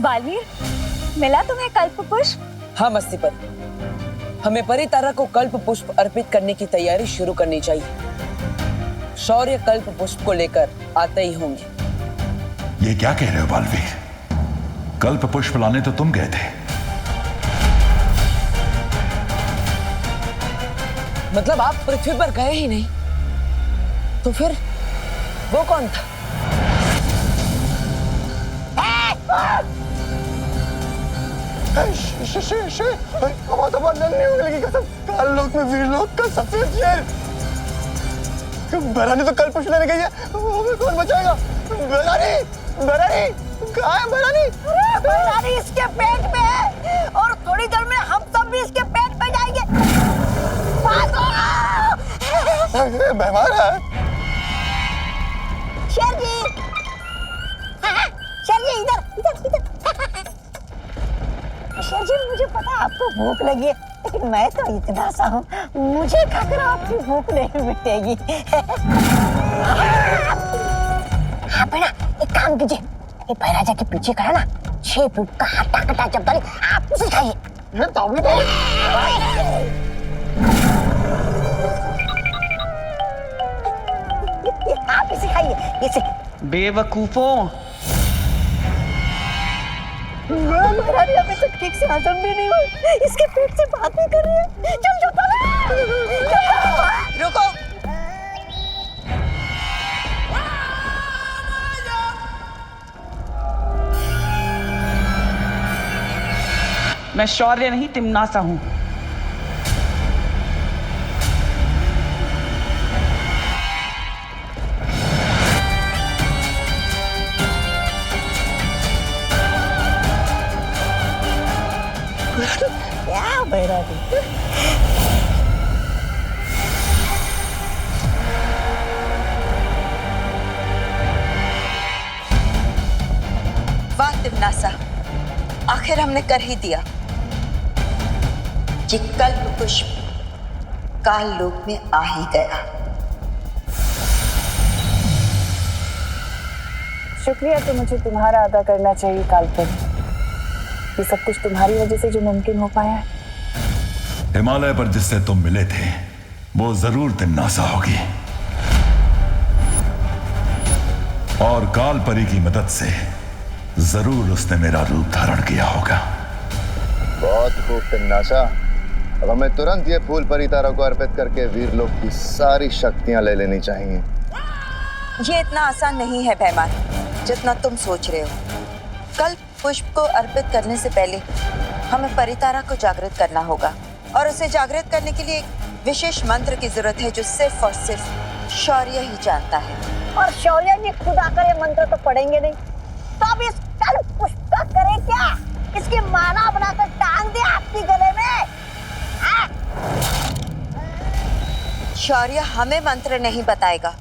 बालवीर, मिला तुम्हें कल्प पुष्प? हाँ मस्ती पर, हमें परितारा को कल्प पुष्प अर्पित करने की तैयारी शुरू करनी चाहिए। शौर्य कल्प पुष्प को लेकर आते ही होंगे। ये क्या कह रहे हो बालवीर? कल्प पुष्प लाने तो तुम गए थे। मतलब आप पृथ्वी पर गए ही नहीं, तो फिर वो कौन था? हमारा बंधन नहीं होने की कसम। काल लोक में वीर लोक का सफेद शेर। बरानी तो कल पुष्प लेने गई है, हमें कौन बचाएगा? बरानी, बरानी, कहाँ है बरानी? बरानी इसके पेट में है और थोड़ी देर में हम सब भी इसके पेट में जाएंगे। बीमार है। शेर जी, शेर जी इधर, इधर, इधर। शेर जी मुझे पता है आपको भूख लगी है, लेकिन मैं तो इतना सा हूँ, मुझे खाकर आपकी भूख नहीं मिटेगी। हाँ बेटा, एक काम कीजिए, ये बैराजा के पीछे खड़ा ना 6 फुट का हट्टा कट्टा चप्पल, आप उसे खाइए। ये तो भी तो आप इसे खाइए, इसे। बेवकूफों, महारानी अभी तक ठीक से हजम भी नहीं हुई, इसके पेट से बात भी कर रही है। चल रुको, मैं शौर्य नहीं तिमनासा हूं। क्या बैरागी? वाह तिमनासा, आखिर हमने कर ही दिया। ये कल्प पुष्प काल लोक में आ ही गया। शुक्रिया तो मुझे तुम्हारा अदा करना चाहिए कालपन। ये सब कुछ तुम्हारी वजह से जो मुमकिन हो पाया है। हिमालय पर जिससे तुम मिले थे वो जरूर तिमनासा होगी, और काल परी की मदद से जरूर उसने मेरा रूप धारण किया होगा। बहुत खूब तिमनासा। अब हमें तुरंत ये फूल परितारा को अर्पित करके वीरलोक की सारी शक्तियां ले लेनी चाहिए। ये इतना आसान नहीं है भैमान, जितना तुम सोच रहे हो। कल्प पुष्प को अर्पित करने से पहले हमें परितारा को जागृत करना होगा, और उसे जागृत करने के लिए एक विशेष मंत्र की जरूरत है जो सिर्फ और सिर्फ शौर्य ही जानता है। और शौर्य जी खुद आकर ये मंत्र तो पढ़ेंगे नहीं, तो अब इस कल्प पुष्प का करे क्या? इसकी माला बनाकर टांग दे आपके गले में। शौर्य हमें मंत्र नहीं बताएगा,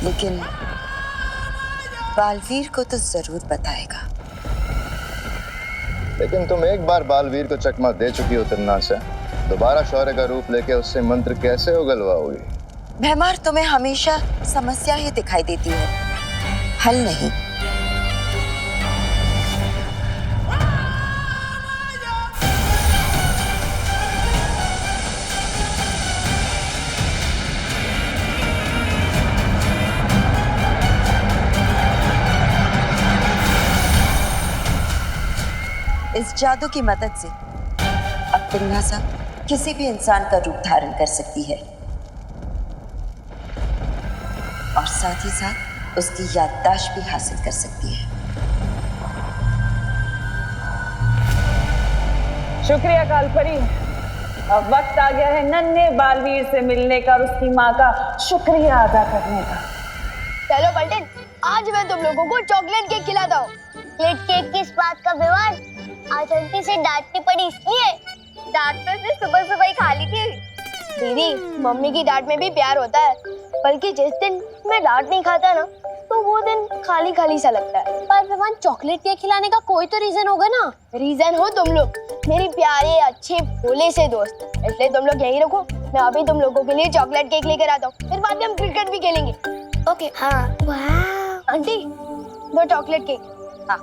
लेकिन बालवीर को तो जरूर बताएगा। लेकिन तुम एक बार बालवीर को चकमा दे चुकी हो तिमनासा, दोबारा शौर्य का रूप लेके उससे मंत्र कैसे उगलवाओगी? भैमार, तुम्हें हमेशा समस्या ही दिखाई देती है, हल नहीं। इस जादू की मदद से अब तिमनासा किसी भी इंसान का रूप धारण कर सकती है, और साथ ही साथ उसकी याददाश्त भी हासिल कर सकती है। शुक्रिया कालपरी। अब वक्त आ गया है नन्हे बालवीर से मिलने का और उसकी माँ का शुक्रिया अदा करने का। चलो बल्टन, आज मैं तुम लोगों को चॉकलेट केक खिलाता हूँ। चॉकलेट केक किस बात का विवाद? आज आंटी से डांटनी पड़ी इसलिए। डांट तो उसने सुबह सुबह ही खा ली थी। दीदी, मम्मी की डांट में भी प्यार होता है, बल्कि जिस दिन मैं डांट नहीं खाता ना, तो वो दिन खाली खाली सा लगता है। पर विवान, चॉकलेट केक खिलाने का कोई तो रीजन होगा ना? रीजन हो तुम लोग, मेरे प्यारे अच्छे भोले से दोस्त। इसलिए तुम लोग यही रखो, मैं अभी तुम लोगों के लिए चॉकलेट केक लेकर आता हूँ, फिर बाद में हम क्रिकेट भी खेलेंगे। ओके? हाँ। वाह। आंटी, दो चॉकलेट केक। हाँ।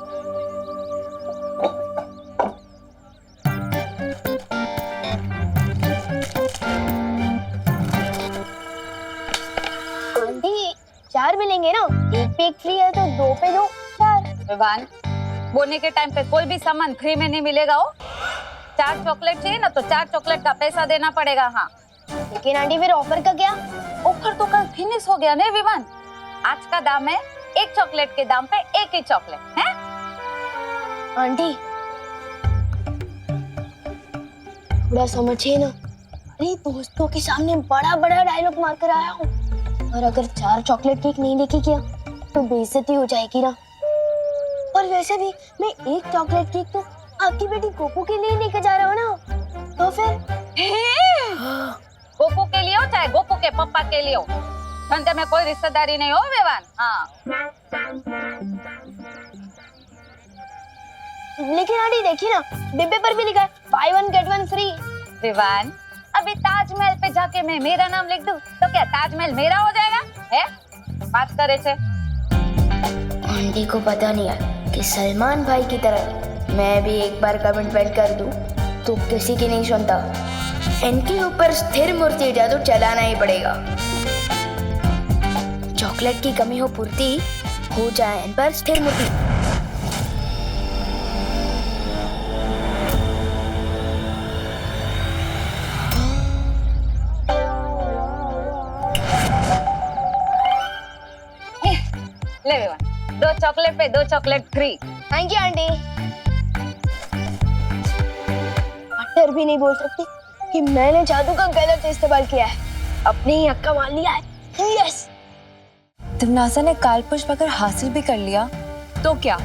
आंटी 4 मिलेंगे ना, एक पे एक फ्री है तो 2 पे 2 4। विवान, बोने के टाइम पे कोई भी सामान फ्री में नहीं मिलेगा। हो 4 चॉकलेट चाहिए ना तो 4 चॉकलेट का पैसा देना पड़ेगा। हाँ, लेकिन आंटी फिर ऑफर का क्या? ऑफर तो कल फिनिश हो गया ना विवान। आज का दाम है एक चॉकलेट के दाम पे एक ही चॉकलेट है। आंटी थोड़ा समझिए ना, अरे दोस्तों के सामने बड़ा बड़ा डायलॉग मार कर आया हूँ, और अगर 4 चॉकलेट केक नहीं लेके गया तो बेइज्जती हो जाएगी ना। और वैसे भी मैं एक चॉकलेट केक तो आपकी बेटी गोपू के लिए लेके जा रहा हूँ ना, तो फिर गोपू के लिए हो चाहे गोपू के पापा के लिए हो, धंधे में कोई रिश्तेदारी नहीं हो विवान। हाँ, लेकिन आंटी देखिए ना, डिब्बे पर भी लिखा है बाय 1 गेट 1 फ्री। विवान, अभी ताजमहल पे जाके मैं मेरा नाम लिख दूं तो क्या ताजमहल मेरा हो जाएगा? है बात करे थे। आंटी को पता नहीं है कि सलमान भाई की तरह मैं भी एक बार कमिटमेंट कर दूं तो किसी की नहीं सुनता। इनके ऊपर स्थिर मूर्ति जादू चलाना ही पड़ेगा। चॉकलेट की कमी हो पूर्ति हो जाए इन पर स्थिर मूर्ति। ले विवान, 2 चॉकलेट पे 2 chocolate free. Thank you aunty. डर भी नहीं बोल सकती कि मैंने जादू का गलत इस्तेमाल किया है, अपने ही हक का मान लिया है। यस। तिमनासा ने काल पुष्प अगर हासिल भी कर लिया तो क्या?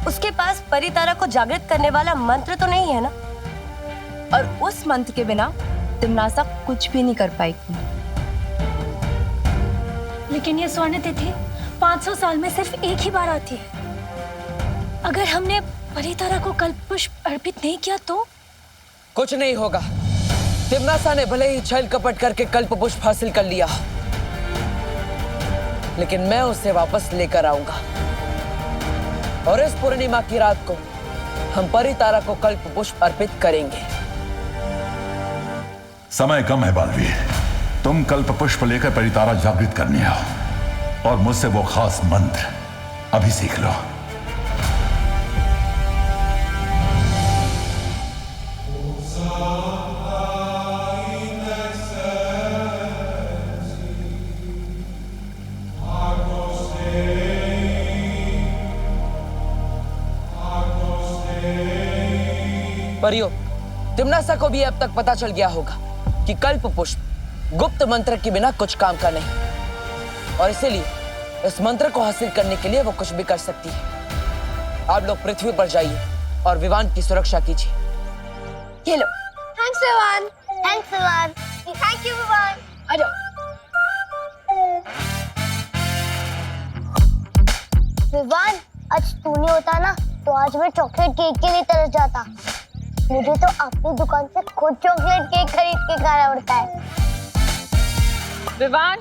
उसके पास परितारा को जागृत करने वाला मंत्र तो नहीं है ना, और उस मंत्र के बिना तिमनासा कुछ भी नहीं कर पाएगी। लेकिन ये स्वर्ण तिथि 500 साल में सिर्फ एक ही बार आती है। अगर हमने परितारा को कल्प पुष्प अर्पित नहीं किया तो? कुछ नहीं होगा। तिमनासा ने भले ही छल कपट करके कल्प पुष्प हासिल कर लिया, लेकिन मैं उसे वापस लेकर आऊंगा। और इस पूर्णिमा की रात को हम परितारा को कल्प पुष्प अर्पित करेंगे। समय कम है बालवीर, तुम कल्प पुष्प लेकर परितारा जागृत करने आओ और मुझसे वो खास मंत्र अभी सीख लो। परियो, तिमनासा को भी अब तक पता चल गया होगा कि कल्प पुष्प गुप्त मंत्र के बिना कुछ काम का नहीं, और इसीलिए इस मंत्र को हासिल करने के लिए वो कुछ भी कर सकती है। आप लोग पृथ्वी पर जाइए और विवान की सुरक्षा कीजिए। ये लो। Thanks Vivaan. Thanks Vivaan. Thank you Vivaan. आ जाओ। विवान, आज तू नहीं होता ना तो आज मैं चॉकलेट केक के लिए तरस जाता। मुझे तो अपनी दुकान से खुद चॉकलेट केक खरीद के खाना पड़ता है। विवान,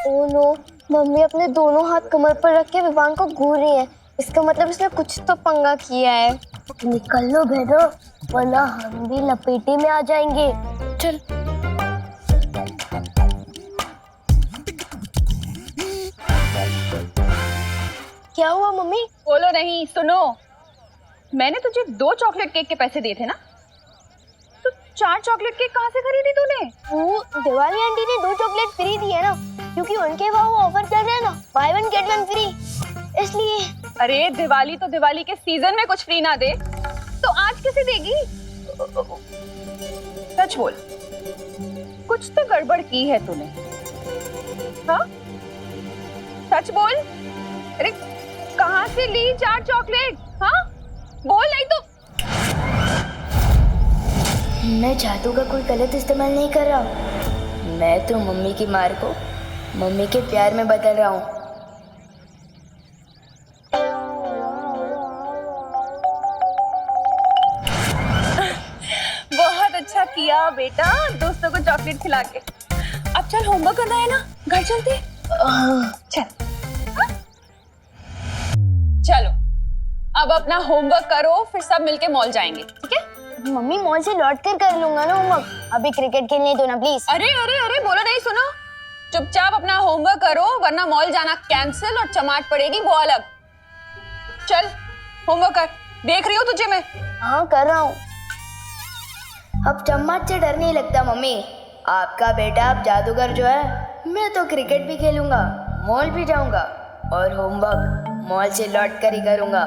ओह नो, मम्मी अपने दोनों हाथ कमर पर रख के विवान को घूर रही है। इसका मतलब इसने कुछ तो पंगा किया है। निकल लो भेदो, वरना हम भी लपेटे में आ जाएंगे। चल। क्या हुआ मम्मी? बोलो नहीं, सुनो। मैंने तुझे 2 चॉकलेट केक के पैसे दिए थे ना, तो 4 चॉकलेट केक कहाँ से खरीदी तूने? वो दिवाली आंटी ने 2 चॉकलेट फ्री दिए ना, क्योंकि उनके वहाँ वो ऑफर चल रहा है ना, बाय 1 गेट 1 फ्री, इसलिए। अरे दिवाली तो दिवाली के सीजन में कुछ फ्री ना दे तो आज कैसे देगी? सच बोल, कुछ तो गड़बड़ की है तूने। हाँ, सच बोल। अरे कहाँ से ली 4 चॉकलेट? हाँ बोल, नहीं तो। मैं जादू का कोई गलत इस्तेमाल नहीं कर रहा हूँ। मैं तो मम्मी की मार को मम्मी के प्यार में बदल रहा हूँ। बहुत अच्छा दिया बेटा दोस्तों को चॉकलेट खिला के। अब चल होमवर्क करना है ना, घर चलते। चल हाँ? चलो अब अपना होमवर्क करो, फिर सब मिलके मॉल जाएंगे, ठीक है? मम्मी मॉल से लौट कर लूंगा ना होमवर्क, अभी क्रिकेट खेलने दो ना प्लीज। अरे अरे अरे बोलो नहीं, सुनो, चुपचाप अपना होमवर्क करो वरना मॉल जाना कैंसिल और चमाट पड़ेगी वो अलग। चल होमवर्क कर, देख रही हो तुझे मैं। हाँ कर रहा हूँ। अब चम्मच से डर नहीं लगता मम्मी, आपका बेटा अब जादूगर जो है, मैं तो क्रिकेट भी खेलूंगा, मॉल भी जाऊंगा और होमवर्क मॉल से लौट कर ही करूंगा।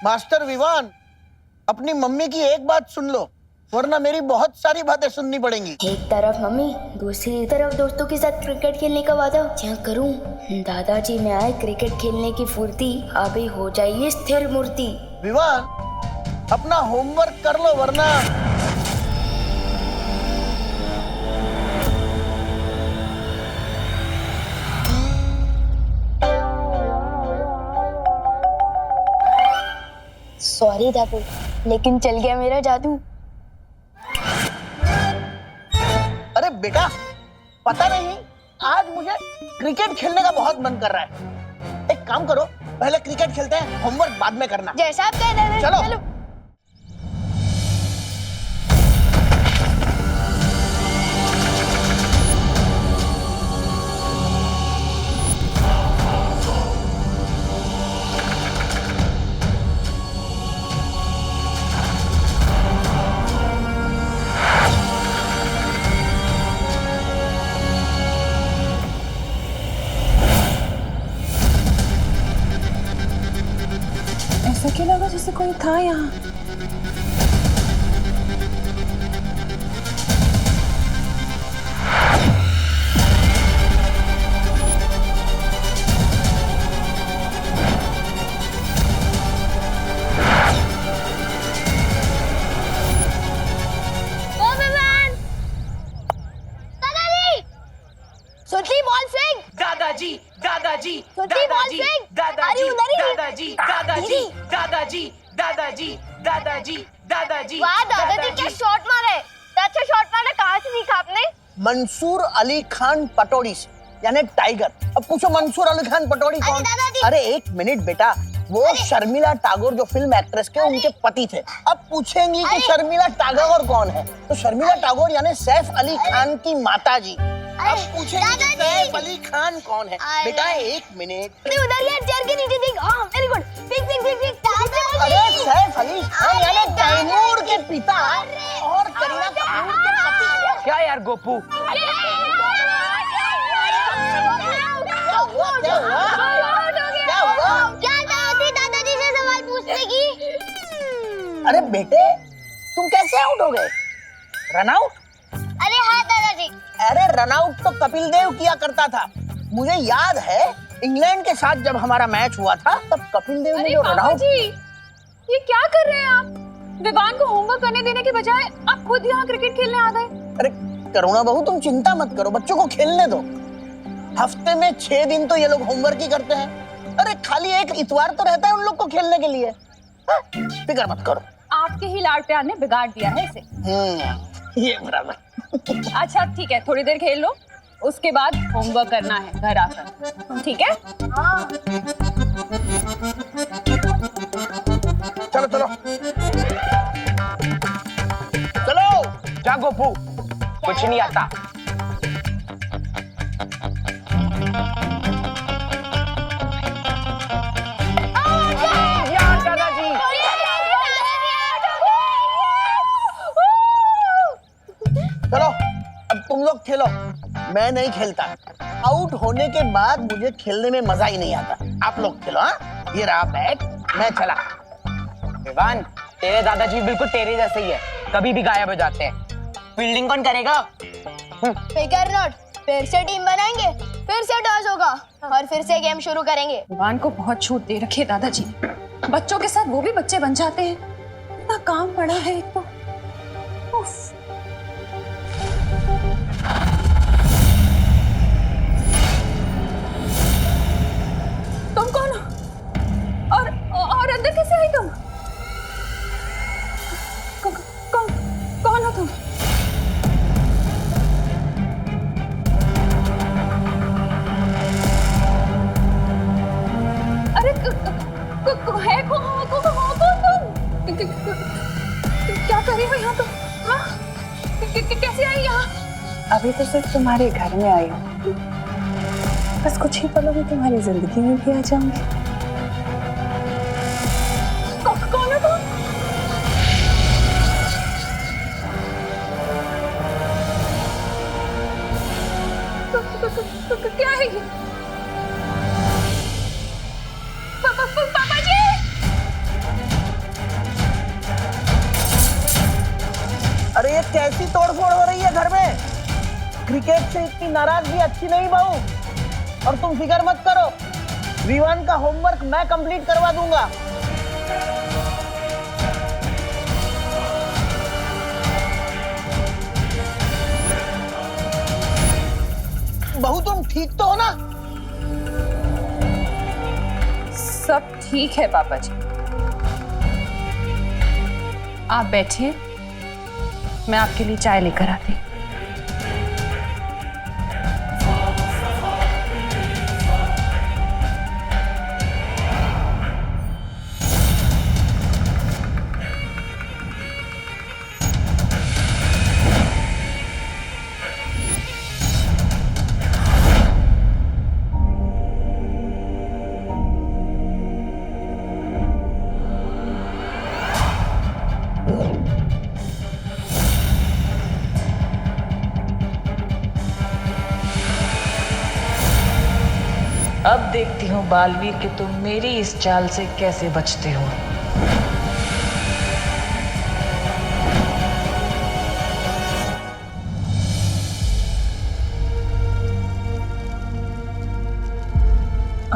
मास्टर विवान, अपनी मम्मी की एक बात सुन लो वरना मेरी बहुत सारी बातें सुननी पड़ेंगी। एक तरफ मम्मी, दूसरी तरफ दोस्तों के साथ क्रिकेट खेलने का वादा क्या करूं? दादाजी में आए क्रिकेट खेलने की फुर्ती, अभी हो जाएगी स्थिर मूर्ति। विवान, अपना होमवर्क कर लो वरना। सॉरी दादू, लेकिन चल गया मेरा जादू। अरे बेटा, पता नहीं आज मुझे क्रिकेट खेलने का बहुत मन कर रहा है। एक काम करो, पहले क्रिकेट खेलते हैं, होमवर्क बाद में करना। जैसा आप कह रहे हैं। चलो। ऐसा क्यों लगा जैसे कोई था यहाँ? सुतली बॉल फेंक। दादाजी, दादाजी, सुतली बॉल फेंक। दादाजी, अरे उधर ही। दादाजी, दादाजी, दादाजी, दादाजी, दादाजी, दादाजी। वाह दादाजी क्या शॉट मारे, अच्छा शॉट मारा, कहाँ से सीखा आपने? मंसूर अली खान पटौड़ी से, यानी टाइगर। अब पूछो मंसूर अली खान पटौड़ी कौन? अरे एक मिनट बेटा, वो शर्मिला टैगोर जो फिल्म एक्ट्रेस के उनके पति थे। अब पूछेंगी कि शर्मिला टैगोर कौन है, तो शर्मिला टैगोर यानी सैफ अली खान की माता जी। अब पूछेंगे सैफ अली खान कौन है। बेटा एक मिनट, उधर यार चेयर के नीचे देख। हां very good, pick pick pick pick. अरे सैफ अली खान यानी तैमूर के पिता और करीना कपूर के पति। क्या यार गोपू, क्या दादाजी से सवाल पूछने की? अरे बेटे, तुम कैसे आउट हो गए? Run out? अरे हाँ दादाजी। अरे रन आउट तो कपिल देव किया करता था। मुझे याद है इंग्लैंड के साथ जब हमारा मैच हुआ था तब कपिल देव ने जो रन आउट। ये क्या कर रहे हैं आप? विवान को होमवर्क करने देने के बजाय आप खुद यहाँ क्रिकेट खेलने आ गए। अरे करुणा बहू, तुम चिंता मत करो, बच्चों को खेलने दो। हफ्ते में 6 दिन तो ये लोग होमवर्क ही करते हैं। अरे खाली एक इतवार तो रहता है उन लोग को खेलने के लिए। फिक्र मत करो, आपके ही लाड प्यार ने बिगाड़ दिया है इसे। ये बराबर। अच्छा ठीक है, थोड़ी देर खेल लो, उसके बाद होमवर्क करना है घर आकर, ठीक है? हाँ। चलो चलो चलो। जा गोपू, कुछ नहीं आता। यार दादाजी, चलो अब तुम लोग खेलो, मैं नहीं खेलता। आउट होने के बाद मुझे खेलने में मजा ही नहीं आता। आप लोग खेलो। हाँ, ये रहा बैट, मैं चला। विवान, तेरे दादाजी बिल्कुल तेरे जैसे ही है, कभी भी गायब हो जाते हैं। फील्डिंग कौन करेगा? फिकर नॉट, फिर से टीम बनाएंगे, फिर से टॉस होगा और फिर से गेम शुरू करेंगे। विवान को बहुत छूट दे रखी है दादाजी, बच्चों के साथ वो भी बच्चे बन जाते हैं। इतना काम पड़ा है एक तो। उफ। तुम कौन हो? अभी तो सिर्फ तुम्हारे घर में आई हूँ, बस कुछ ही पलों में तुम्हारी जिंदगी में भी आ जाऊंगी। कौन है तुम? क्या है ये? पापा जी! अरे ये कैसी तोड़फोड़ हो रही है घर में? क्रिकेट से इतनी नाराजगी अच्छी नहीं बहू। और तुम फिक्र मत करो, विवान का होमवर्क मैं कंप्लीट करवा दूंगा। बहू तुम ठीक तो हो ना? सब ठीक है पापा जी, आप बैठिए, मैं आपके लिए चाय लेकर आती। अब देखती हूँ बालवीर कि तुम मेरी इस चाल से कैसे बचते हो।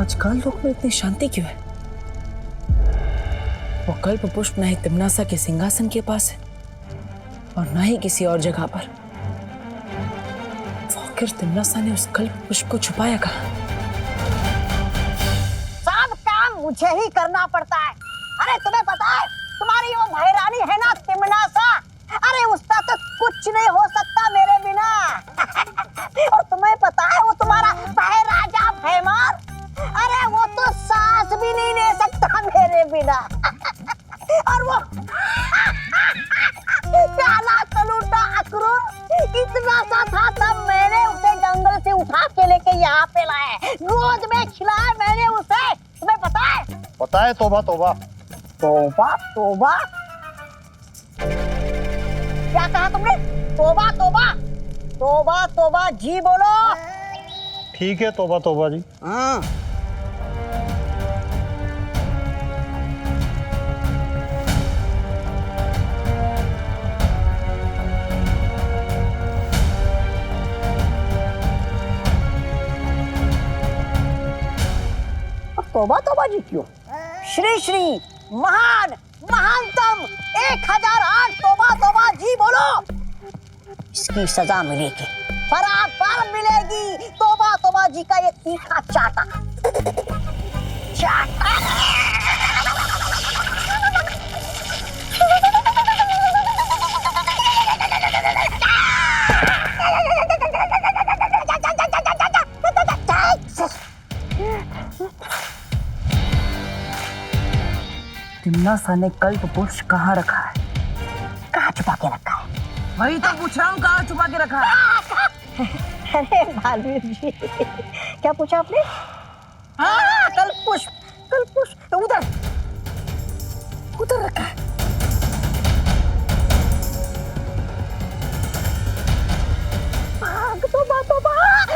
आजकल लोग में इतनी शांति क्यों है? वो कल्प पुष्प ना ही तिम्नासा के सिंहासन के पास है और ना ही किसी और जगह पर। आखिर तिम्नासा ने उस कल्प पुष्प को छुपाया कहाँ? सब काम मुझे ही करना पड़ता है। अरे तुम्हें पता है तुम्हारी वो महारानी है ना तिम्नासा, अरे उसका तो कुछ नहीं हो सकता मेरे बिना। और तुम्हें पता है वो तुम्हारा राजा भैमान, अरे वो तो सांस भी नहीं ले सकता मेरे बिना। और वो काला कलूटा अक्रूर इतना सा था, तब मैंने उसे जंगल से उठा के लेके यहाँ पे लाया, गोद में खिलाया मैंने उसे। तुम्हें पता है? पता है। तौबा तौबा तौबा तौबा क्या कहा तुमने? तौबा तौबा तौबा तौबा जी बोलो। ठीक है तौबा तौबा जी। तौबा तौबा जी क्यों? श्री श्री महान महानतम 1008 तौबा तौबा जी बोलो। इसकी सजा मिलेगी, बराबर मिलेगी। तौबा तौबा जी का ये तीखा चाटा चाटा। तिम्नासा ने कल्प पुष्प कहाँ रखा है? कहाँ छुपा के रखा है? वही तो पूछ रहा हूँ, कहाँ छुपा के रखा है? अरे बालवीर जी, क्या पूछा आपने? हाँ कल्प पुष्प उधर उधर रखा है। भाग तो बातों भाग,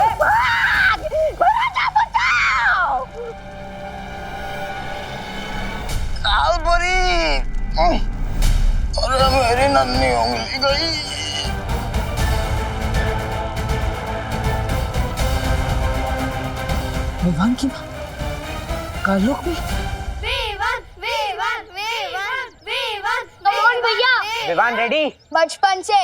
बचाओ बचाओ। कालबरी, अरे मेरी नन्ही उंगली गई। विवान की माँ कालोक में? कौन भैया? विवान रेडी? बचपन से।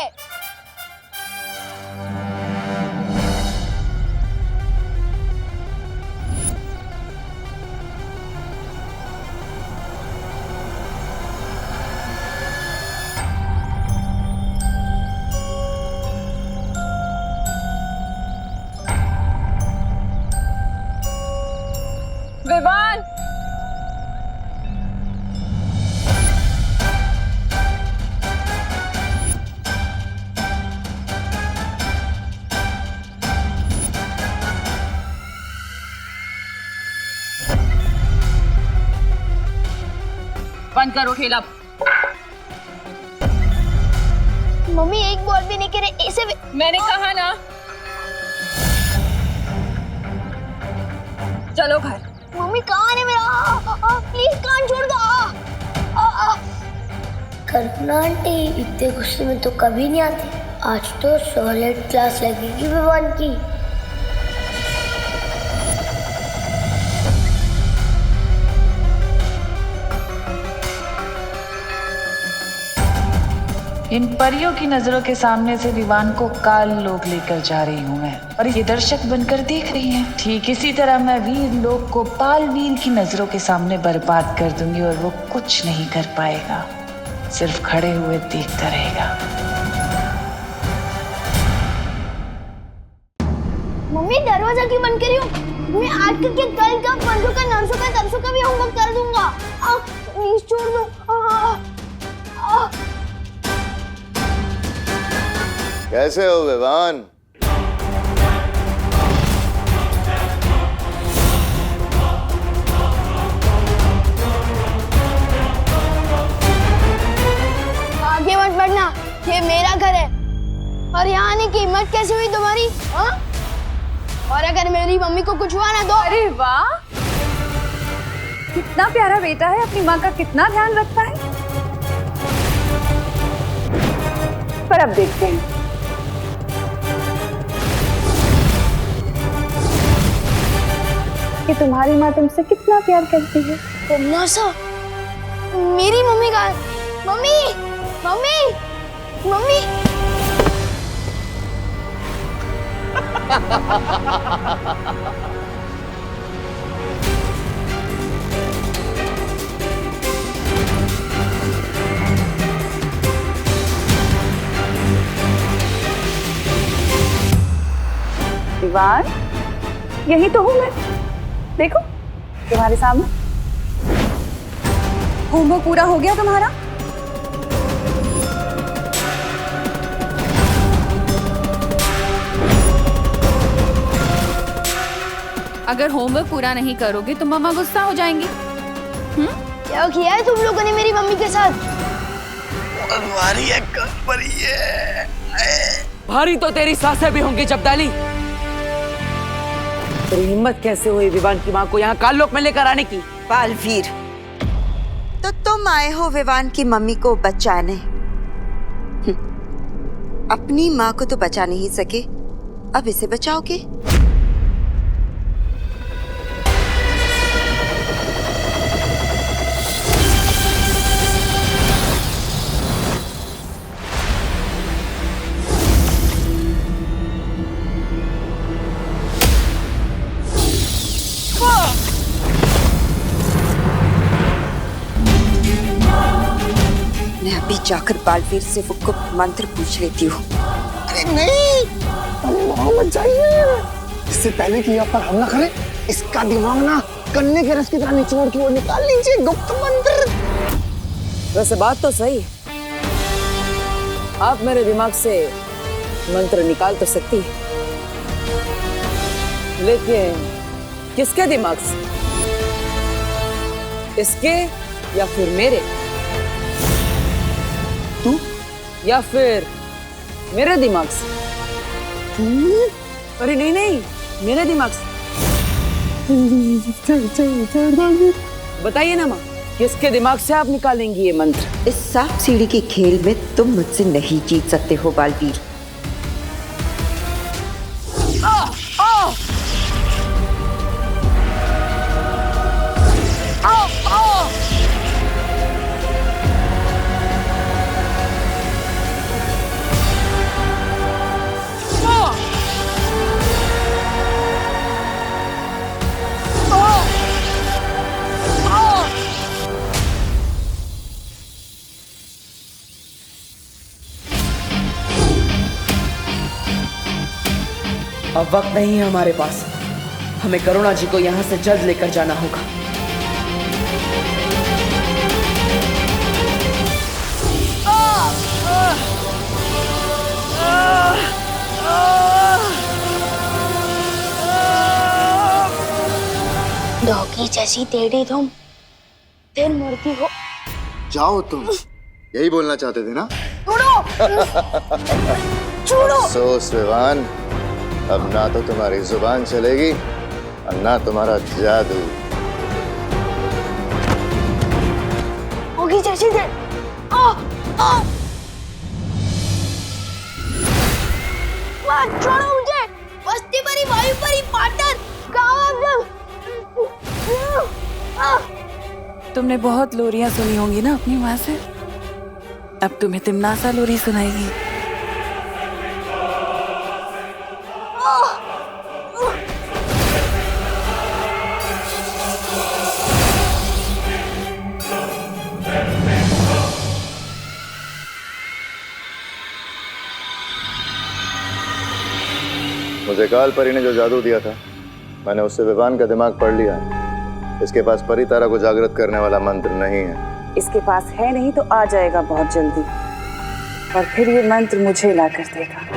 विवान! बंद करो खेल अब। मम्मी एक बॉल भी नहीं करे ऐसे भी। मैंने कहा ना चलो घर। मम्मी कहाँ है मेरा? प्लीज कान छोड़ दो। करुणा आंटी इतने गुस्से में तो कभी नहीं आती। आज तो सॉलिड क्लास लगेगी विवान की। इन परियों की नजरों के सामने से विवान को काल लोक लेकर जा रही हूँ मैं, और ये दर्शक बनकर देख रही हैं। ठीक इसी तरह मैं वीर लोक को पाल वीर की नजरों के सामने बर्बाद कर दूंगी और वो कुछ नहीं कर पाएगा, सिर्फ खड़े हुए देखता रहेगा। मम्मी दरवाजा क्यों बंद करी हो? मैं आज के कल का परसों का नरसों का तरसों का भी होमवर्क कर दूंगा। प्लीज छोड़ दो। कैसे हो विवान? आगे मत बढ़ना, ये मेरा घर है। और यहाँ आने की हिम्मत कैसे हुई तुम्हारी? हाँ? और अगर मेरी मम्मी को कुछ हुआ ना तो। अरे वाह, कितना प्यारा बेटा है, अपनी माँ का कितना ध्यान रखता है। पर अब देखते हैं। कि तुम्हारी माँ तुमसे कितना प्यार करती है। तुमनासा मेरी मम्मी का। Mummy mummy mummy. विवान, यही तो हूँ मैं, देखो तुम्हारे सामने। होमवर्क पूरा हो गया तुम्हारा? अगर होमवर्क पूरा नहीं करोगे तो मम्मा गुस्सा हो जाएंगी। क्या किया है तुम लोगों ने मेरी मम्मी के साथ? भारी है, भारी है। भारी तो तेरी सासें भी होंगी जब्दाली। तेरी हिम्मत कैसे हुई विवान की माँ को यहाँ काल लोक में लेकर आने की? बालवीर, तो तुम आए हो विवान की मम्मी को बचाने। अपनी माँ को तो बचा नहीं सके, अब इसे बचाओगे? मैं अभी जाकर बालवीर से वो गुप्त मंत्र पूछ लेती हूँ। अरे नहीं, मोहम्मद चाहिए। इससे पहले कि आप पर हमला करे, इसका दिमाग ना गन्ने के रस की तरह निचोड़ के वो निकाल लीजिए गुप्त मंत्र। वैसे बात तो सही, आप मेरे दिमाग से मंत्र निकाल तो सकती है, लेकिन किसके दिमाग से? इसके या फिर मेरे? तू या फिर मेरे दिमाग से? अरे नहीं नहीं, मेरे दिमाग से। बताइए ना माँ, किसके दिमाग से आप निकालेंगी ये मंत्र? इस सांप सीढ़ी के खेल में तुम मुझसे नहीं जीत सकते हो बालवीर। अब वक्त नहीं है हमारे पास, हमें करुणा जी को यहाँ से जल्द लेकर जाना होगा। डॉगी जैसी टेढ़ी तुम फिर मुड़ती हो जाओ तुम, यही बोलना चाहते थे ना? अफसोस विवान, अब ना तो तुम्हारी जुबान चलेगी और ना तुम्हारा जादू। होगी जैसी दे। छोड़ो मुझे। बस्ती परी, वायु परी, पार्टनर, कहाँ आप लोग? तुमने बहुत लोरियां सुनी होंगी ना अपनी माँ से, अब तुम्हें तिमनासा लोरी सुनाएगी। मुझे काल परी ने जो जादू दिया था, मैंने उससे विवान का दिमाग पढ़ लिया है। इसके पास परितारा को जागृत करने वाला मंत्र नहीं है। इसके पास है नहीं तो आ जाएगा बहुत जल्दी, और फिर ये मंत्र मुझे ला कर देगा।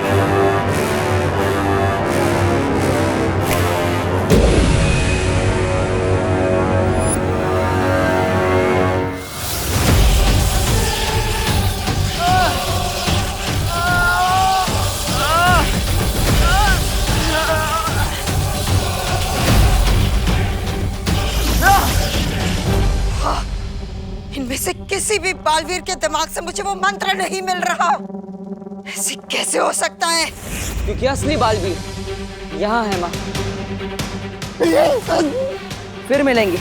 इनमें से किसी भी बालवीर के दिमाग से मुझे वो मंत्र नहीं मिल रहा। ऐसे कैसे हो सकता है? क्योंकि असली बालवीर यहाँ है माँ। फिर मिलेंगे।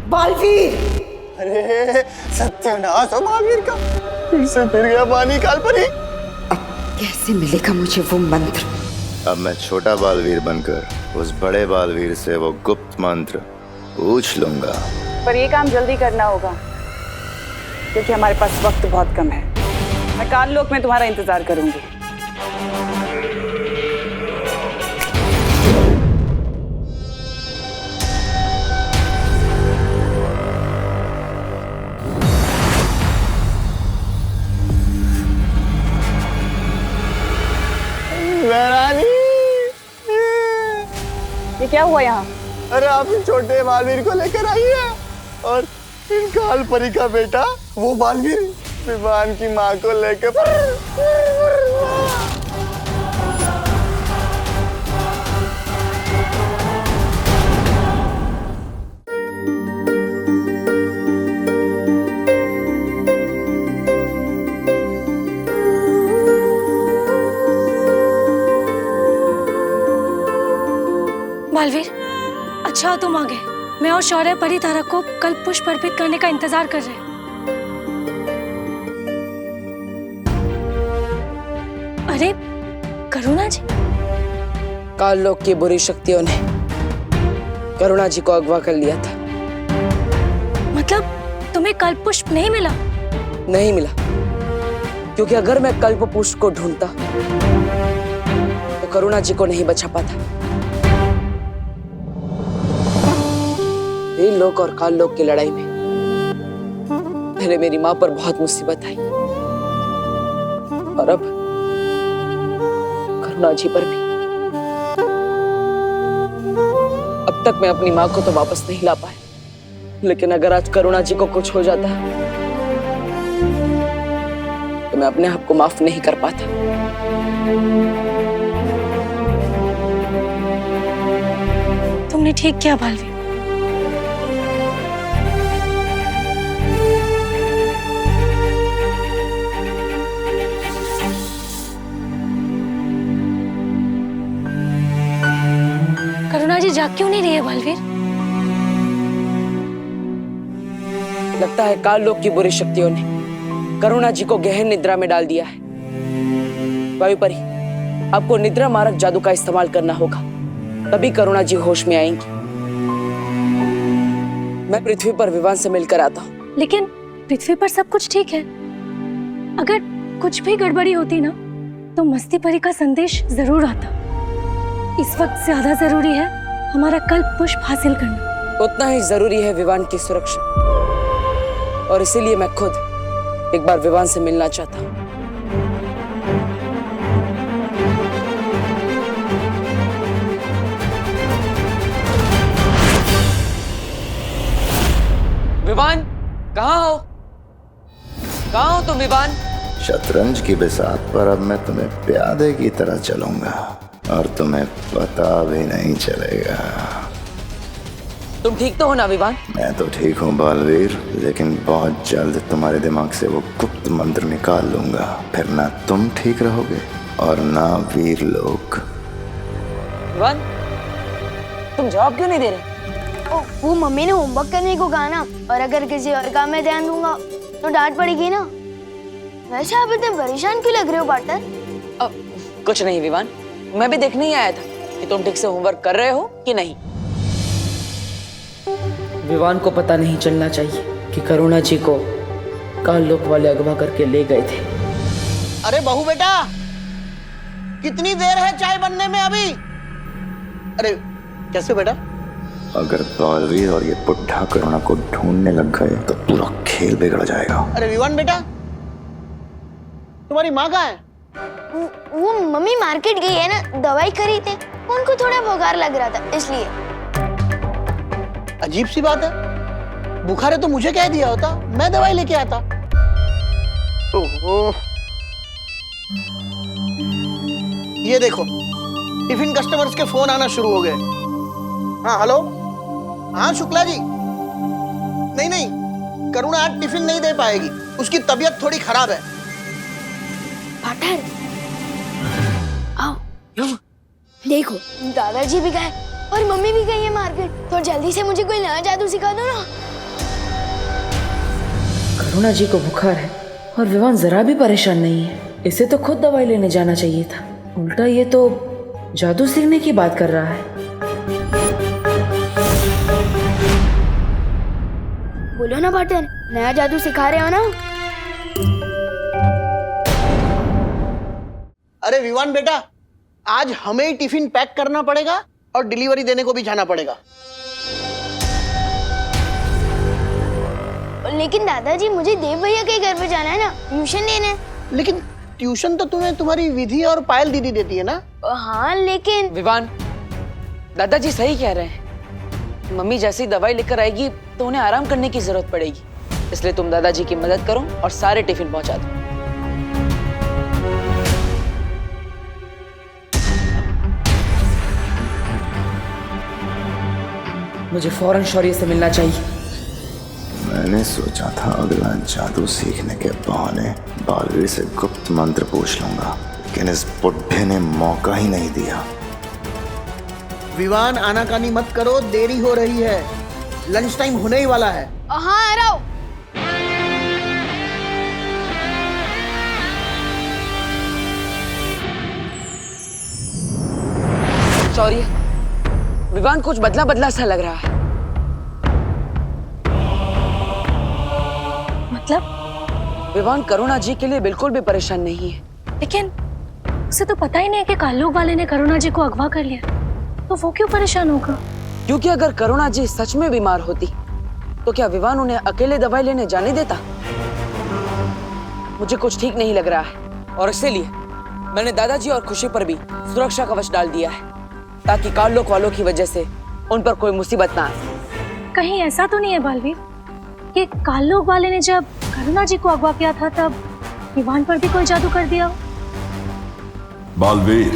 बालवीर! अरे सत्यानाश हो बालवीर का, फिर से फिर गया पानी काल परी। अब कैसे मिलेगा मुझे वो मंत्र? अब मैं छोटा बालवीर बनकर उस बड़े बालवीर से वो गुप्त मंत्र पूछ लूंगा। पर ये काम जल्दी करना होगा, क्योंकि हमारे पास वक्त बहुत कम है। मैं काल लोक में तुम्हारा इंतजार करूंगी। ये क्या हुआ यहाँ? अरे आप इन छोटे बालवीर को लेकर आई है, और इन काल परी का बेटा वो बालवीर विवान की माँ को लेकर। बालवीर, अच्छा तुम आ गए। मैं और शौर्य परितारा को कल पुष्प अर्पित करने का इंतजार कर रहे हैं। अरे करुणा जी! काल लोक की बुरी शक्तियों ने करुणा जी को अगवा कर लिया था। मतलब तुम्हें कल्प पुष्प नहीं मिला? नहीं मिला, क्योंकि अगर मैं कल्प पुष्प को ढूंढता तो करुणा जी को नहीं बचा पाता। इन लोक और काल लोक की लड़ाई में पहले मेरी मां पर बहुत मुसीबत आई, और अब करुणा जी पर भी। अब तक मैं अपनी मां को तो वापस नहीं ला पाया, लेकिन अगर आज करुणा जी को कुछ हो जाता तो मैं अपने आप को माफ नहीं कर पाता। तुमने ठीक किया बालवीर। करुणा जी जाग क्यों नहीं रही है बालवीर? लगता है काल लोक की बुरी शक्तियों ने करुणा जी को गहन निद्रा में डाल दिया है। वायु परी, आपको निद्रा मारक जादू का इस्तेमाल करना होगा, तभी करुणा जी होश में आएंगी। मैं पृथ्वी पर विवान से मिलकर आता हूँ। लेकिन पृथ्वी पर सब कुछ ठीक है। अगर कुछ भी गड़बड़ी होती ना तो मस्ती परी का संदेश जरूर आता। इस वक्त ज्यादा जरूरी है हमारा कल्प पुष्प हासिल करना। उतना ही जरूरी है विवान की सुरक्षा, और इसीलिए मैं खुद एक बार विवान से मिलना चाहता हूँ। विवान तुम विवान? शतरंज की बिसात पर अब मैं तुम्हें प्यादे की तरह चलूंगा और तुम्हें पता भी नहीं चलेगा। तुम ठीक तो हो ना विवान? मैं तो ठीक हूँ बालवीर, लेकिन बहुत जल्द तुम्हारे दिमाग से वो गुप्त मंत्र निकाल लूंगा। फिर ना तुम ठीक रहोगे और ना वीर लोग। विवान, तुम जवाब क्यों नहीं दे रहे? वो मम्मी ने होमवर्क करने को कहा ना, और अगर किसी और काम में ध्यान दूंगा तो डांट पड़ेगी ना। वैसे आप इतने परेशान क्यों लग रहे हो पार्टनर? कुछ नहीं विवान, मैं भी देखने ही आया था कि तुम ठीक से होमवर्क कर रहे हो कि नहीं। विवान को पता नहीं चलना चाहिए कि करुणा जी को काल लोक वाले अगवा करके ले गए थे। अरे बहू बेटा, कितनी देर है चाय बनने में अभी? अरे कैसे बेटा? अगर बालवीर और ये पुट्ठा करुणा को ढूंढने लग गए तो पूरा खेल बिगड़ जाएगा। अरे विवान बेटा, तुम्हारी माँ कहाँ है? वो मम्मी मार्केट गई है ना, दवाई खरीदे। उनको थोड़ा बुखार लग रहा था इसलिए। अजीब सी बात है, बुखार है तो मुझे कह दिया होता, मैं दवाई लेके आता। ओहो, ये देखो टिफिन कस्टमर्स के फोन आना शुरू हो गए। हाँ हेलो, हाँ शुक्ला जी। नहीं, करुणा आज टिफिन नहीं दे पाएगी, उसकी तबीयत थोड़ी खराब है। पार्टनर आओ, देखो दादाजी भी गए और मम्मी भी गई है मार्केट, तो जल्दी से मुझे कोई नया जादू सिखा दो ना। करुणा जी को बुखार है और विवान जरा भी परेशान नहीं है। इसे तो खुद दवाई लेने जाना चाहिए था, उल्टा ये तो जादू सीखने की बात कर रहा है। बोलो ना पार्टनर, नया जादू सिखा रहे हो ना? अरे विवान बेटा, आज हमें ही टिफिन पैक करना पड़ेगा और डिलीवरी देने को भी जाना पड़ेगा। लेकिन दादाजी मुझे देव भैया के घर पे जाना है ना, ट्यूशन लेने। लेकिन ट्यूशन तो तुम्हें तुम्हारी विधि और पायल दीदी देती है ना? हाँ लेकिन विवान, दादाजी सही कह रहे हैं। मम्मी जैसी दवाई लेकर आएगी तो उन्हें आराम करने की जरूरत पड़ेगी, इसलिए तुम दादाजी की मदद करो और सारे टिफिन पहुंचा दो। मुझे फौरन शौर्य से मिलना चाहिए। मैंने सोचा था अगला जादू सीखने के बहाने बालवीर से गुप्त मंत्र पूछ लूंगा, लेकिन इस बुड्ढे ने मौका ही नहीं दिया। विवान आनाकानी मत करो, देरी हो रही है, लंच टाइम होने ही वाला है। हाँ आ रहा हूं। शौर्य, विवान कुछ बदला बदला सा लग रहा है। मतलब? विवान करुणा जी के लिए बिल्कुल भी परेशान नहीं है। लेकिन उसे तो पता ही नहीं है कि कालोग वाले ने करुणा जी को अगवा कर लिया, तो वो क्यों परेशान होगा? क्योंकि अगर करुणा जी सच में बीमार होती तो क्या विवान उन्हें अकेले दवाई लेने जाने देता? मुझे कुछ ठीक नहीं लग रहा है और इसीलिए मैंने दादाजी और खुशी पर भी सुरक्षा कवच डाल दिया है, ताकि कालोक वालों की वजह से उन पर कोई मुसीबत ना आए। कहीं ऐसा तो नहीं है बालवीर कि कालोग वाले ने जब करुणा जी को अगवा किया था तब विवान पर भी कोई जादू कर दिया हो? बालवीर,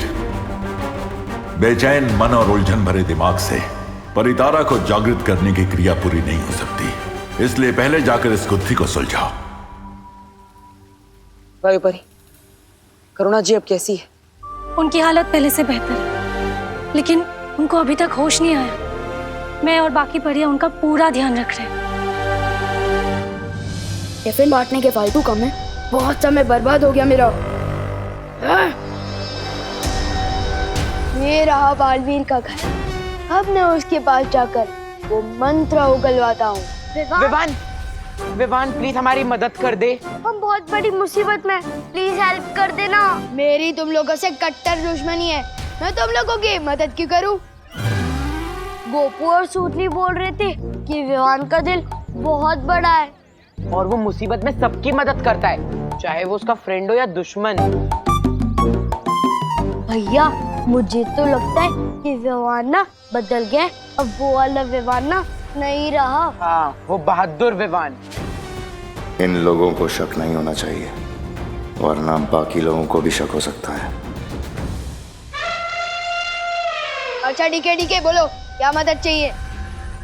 बेचैन मन और उलझन भरे दिमाग से परितारा को जागृत करने की क्रिया पूरी नहीं हो सकती, इसलिए पहले जाकर इस गुत्थी को सुलझाओ। वायुपरी, करुणा जी अब कैसी है? उनकी हालत पहले से बेहतर है, लेकिन उनको अभी तक होश नहीं आया। मैं और बाकी परियां उनका पूरा ध्यान रख रहे हैं। टिफिन बांटने के फालतू काम में बहुत समय बर्बाद हो गया मेरा। ये रहा बालवीर का घर, अब मैं उसके पास जाकर वो मंत्र उगलवाता हूँ। विवान प्लीज हमारी मदद कर दे, हम बहुत बड़ी मुसीबत में, प्लीज हेल्प कर देना। मेरी तुम लोगों से कट्टर दुश्मनी है, मैं तुम लोगों की मदद क्यों करूं? गोपू और सूतली बोल रहे थे कि विवान का दिल बहुत बड़ा है और वो मुसीबत में सबकी मदद करता है, चाहे वो उसका फ्रेंड हो या दुश्मन। भैया मुझे तो लगता है कि विवान ना बदल गया, अब वो वाला विवान ना नहीं रहा। हाँ, वो बहादुर विवान। इन लोगों को शक नहीं होना चाहिए, वरना बाकी लोगों को भी शक हो सकता है। अच्छा ठीक है, बोलो क्या मदद चाहिए?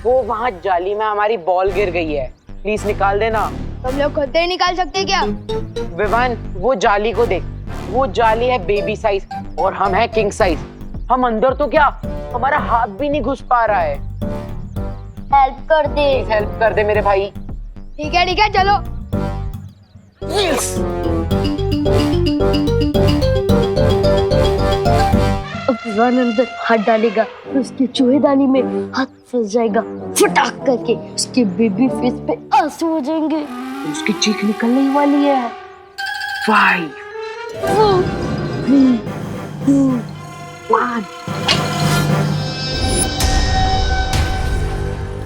वो वहाँ जाली में हमारी बॉल गिर गई है, प्लीज निकाल देना। तुम लोग खुद नहीं निकाल सकते क्या? विवान, वो जाली को देख, वो जाली है बेबी साइज और हम है किंग साइज। हम अंदर तो क्या, हमारा हाथ भी नहीं घुस पा रहा है। हेल्प कर दे। हेल्प कर दे मेरे भाई। ठीक है चलो। विवान अंदर हाथ डालेगा तो उसकी चूहेदानी में हाथ फंस जाएगा, फटाक करके उसके बेबी फेस पे आंसू हो जाएंगे, उसकी चीख निकलने ही वाली है। 5 4 3 2 1।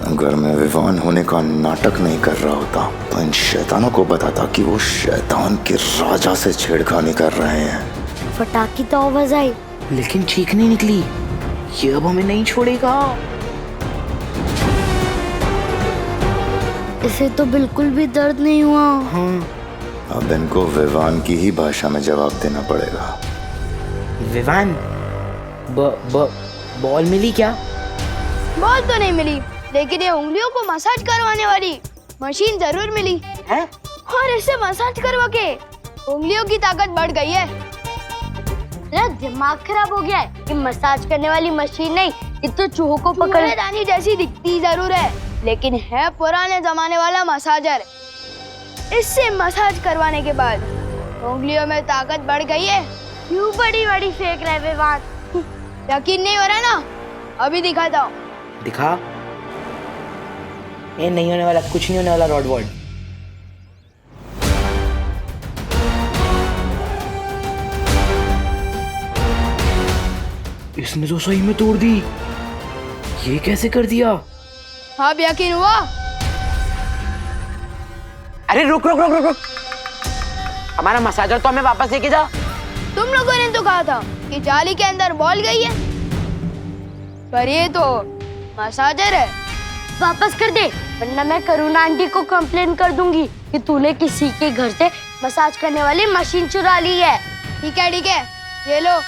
अगर मैं विवान होने का नाटक नहीं कर रहा होता तो इन शैतानों को बताता कि वो शैतान के राजा से छेड़खानी कर रहे हैं। फटाक की तो आवाज आई, लेकिन चीख नहीं निकली। ये अब हमें नहीं छोड़ेगा। इसे तो बिल्कुल भी दर्द नहीं हुआ। अब इनको विवान की ही भाषा में जवाब देना पड़ेगा। विवान, बॉल मिली क्या? बॉल तो नहीं मिली, लेकिन ये उंगलियों को मसाज करवाने वाली मशीन जरूर मिली है। और इससे मसाज करवा के उंगलियों की ताकत बढ़ गई है। तेरा दिमाग खराब हो गया है? ये मसाज करने वाली मशीन नहीं, ये तो चूहों को पकड़ चूहेदानी जैसी दिखती जरूर है, लेकिन है पुराने जमाने वाला मसाजर। इससे मसाज करवाने के बाद उंगलियों में ताकत बढ़ गई है। क्यों बड़ी बड़ी फेंक रहे विवान? यकीन नहीं हो रहा ना? अभी दिखाता हूँ। दिखा। ये नहीं होने वाला, कुछ नहीं होने वाला रॉडवर्ड। इसने तो सही में तोड़ दी। ये कैसे कर दिया? अब यकीन हुआ? अरे रुक। हमारा मसाजर तो हमें वापस लेके जा। तुम लोगों ने तो कहा था कि जाली के अंदर बॉल गई है, पर ये तो मसाजर है। वापस कर दे, वरना मैं करुणा आंटी को कंप्लेन कर दूंगी कि तूने किसी के घर से मसाज करने वाली मशीन चुरा ली है। ठीक है, ये लो।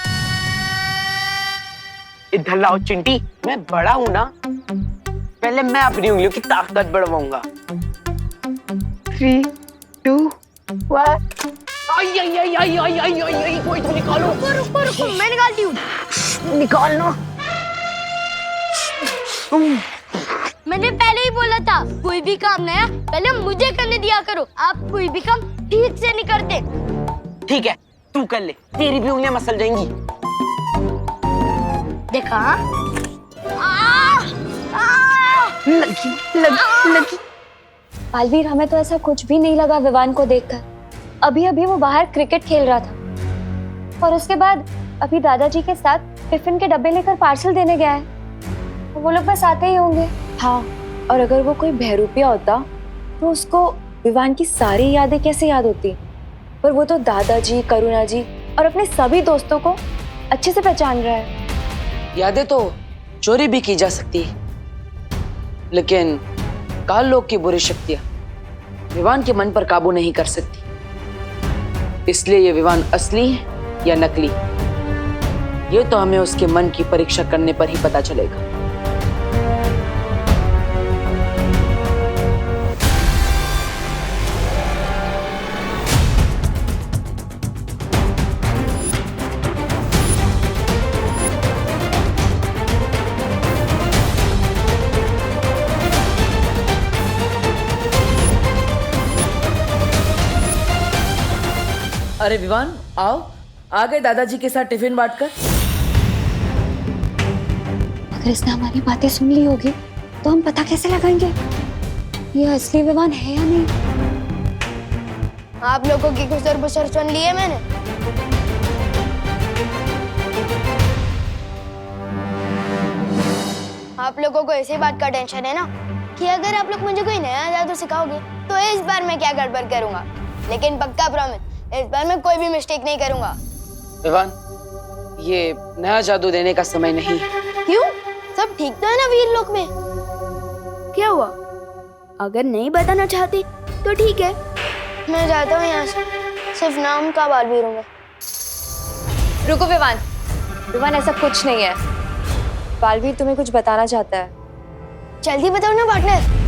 इधर लाओ चिंटी, मैं बड़ा हूँ ना, पहले मैं अपनी उंगलियों की ताकत बढ़वाऊंगा। 3 2 1। आई, कोई तो निकालो। रुको, मैं निकालती हूँ। निकालना। मैंने पहले ही बोला था, कोई भी काम नया पहले मुझे करने दिया करो। आप कोई भी काम ठीक से नहीं करते। ठीक है, तू कर ले, तेरी भी उंगलियां मसल जाएंगी। देखा? लगी। बालवीर, हमें तो ऐसा कुछ भी नहीं लगा विवान को देखकर। अभी वो बाहर क्रिकेट खेल रहा था और उसके बाद अभी दादाजी के साथ टिफिन के डब्बे लेकर पार्सल देने गया है। वो लोग बस आते ही होंगे। हाँ, और अगर वो कोई बहरूपिया होता तो उसको विवान की सारी यादें कैसे याद होती? पर वो तो दादाजी, करुणा जी और अपने सभी दोस्तों को अच्छे से पहचान रहा है। यादें तो चोरी भी की जा सकती है, लेकिन काल लोग की बुरी शक्तियां विवान के मन पर काबू नहीं कर सकती। इसलिए ये विवान असली है या नकली, ये तो हमें उसके मन की परीक्षा करने पर ही पता चलेगा। अरे विवान, आओ, आ गए दादाजी के साथ टिफिन बांटकर। अगर इसने हमारी बातें सुन ली होगी तो हम पता कैसे लगाएंगे ये असली विवान है या नहीं? आप लोगों की गुजर बसर सुन ली है मैंने। आप लोगों को इसी बात का टेंशन है ना कि अगर आप लोग मुझे कोई नया जादू सिखाओगे तो इस बार मैं क्या गड़बड़ करूंगा, लेकिन पक्का प्रॉमिस, इस बार मैं कोई भी मिस्टेक नहीं करूंगा। विवान, ये नया जादू देने का समय नहीं है। क्यों? सब ठीक तो है ना वीर लोक में? क्या हुआ? अगर नहीं बताना चाहते तो ठीक है, मैं जाता हूँ यहाँ से, सिर्फ नाम का बालवीर हूँ मैं। रुको विवान, विवान ऐसा कुछ नहीं है। बालवीर तुम्हें कुछ बताना चाहता है। जल्दी बताओ ना पार्टनर।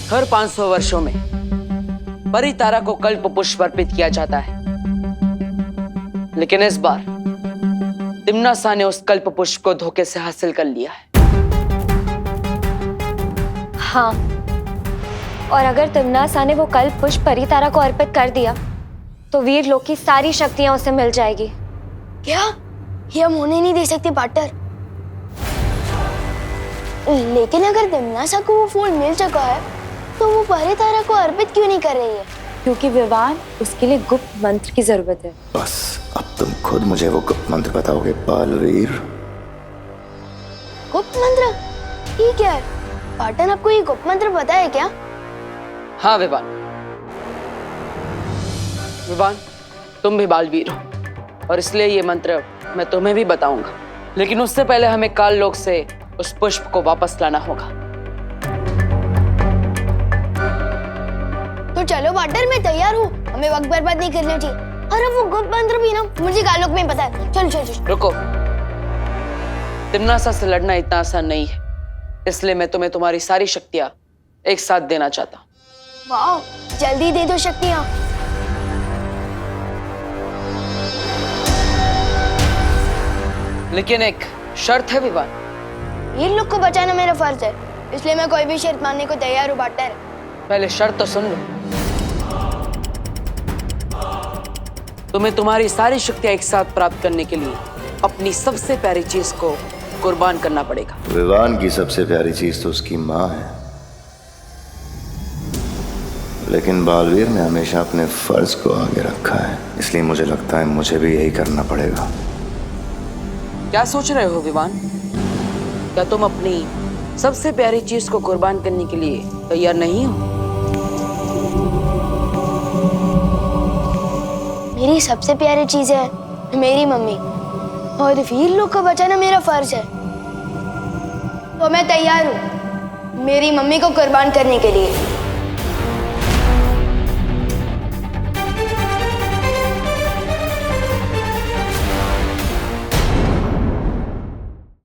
हर 500 वर्षों में परितारा को कल्प पुष्प अर्पित किया जाता है, लेकिन इस बार तिम्नासा ने उस कल्प पुष्प को धोखे से हासिल कर लिया है। हाँ, और अगर तिम्नासा ने वो कल्प पुष्प परितारा को अर्पित कर दिया तो वीर लोक की सारी शक्तियां उसे मिल जाएगी। क्या? ये हम होने नहीं दे सकते पार्टनर। लेकिन अगर तिम्नासा को वो फूल मिल चुका है तो वो परितारा को अर्पित क्यों नहीं कर रही है? क्योंकि विवान उसके लिए गुप्त मंत्र की जरूरत है। बस अब तुम खुद मुझे वो गुप्त मंत्र बताओगे बालवीर। गुप्त मंत्र? ठीक है पार्टनर, आपको ये गुप्त मंत्र पता है क्या? हाँ विवान, विवान तुम भी बालवीर हो और इसलिए ये मंत्र मैं तुम्हें भी बताऊंगा, लेकिन उससे पहले हमें काल लोक से उस पुष्प को वापस लाना होगा। तो चलो पार्टनर, मैं तैयार हूँ। हमें वक्त बर्बाद नहीं करना चाहिए। अरे वो गुप्त मंत्र भी ना मुझे कालोक में पता है। चलो चलो चलो। रुको, तिम्नासा से लड़ना इतना आसान नहीं है, इसलिए मैं तुम्हें तुम्हारी सारी शक्तियां एक साथ देना चाहता हूँ। वाह, जल्दी दे दो शक्तियां। लेकिन एक शर्त है विवान। इन लोग को बचाना मेरा फर्ज है, इसलिए मैं कोई भी शर्त मानने को तैयार हूँ पार्टनर। पहले शर्त तो सुन लो। तुम्हें तुम्हारी सारी शक्तियां एक साथ प्राप्त करने के लिए अपनी सबसे प्यारी चीज को कुर्बान करना पड़ेगा। विवान की सबसे प्यारी चीज तो उसकी माँ है, लेकिन बालवीर ने हमेशा अपने फर्ज को आगे रखा है, इसलिए मुझे लगता है मुझे भी यही करना पड़ेगा। क्या सोच रहे हो विवान? क्या तुम अपनी सबसे प्यारी चीज को कुर्बान करने के लिए तैयार नहीं हो? मेरी सबसे प्यारी चीज है मेरी मम्मी, और वीर लोग को बचाना मेरा फर्ज है। तो मैं तैयार हूँ मेरी मम्मी को कुर्बान करने के लिए।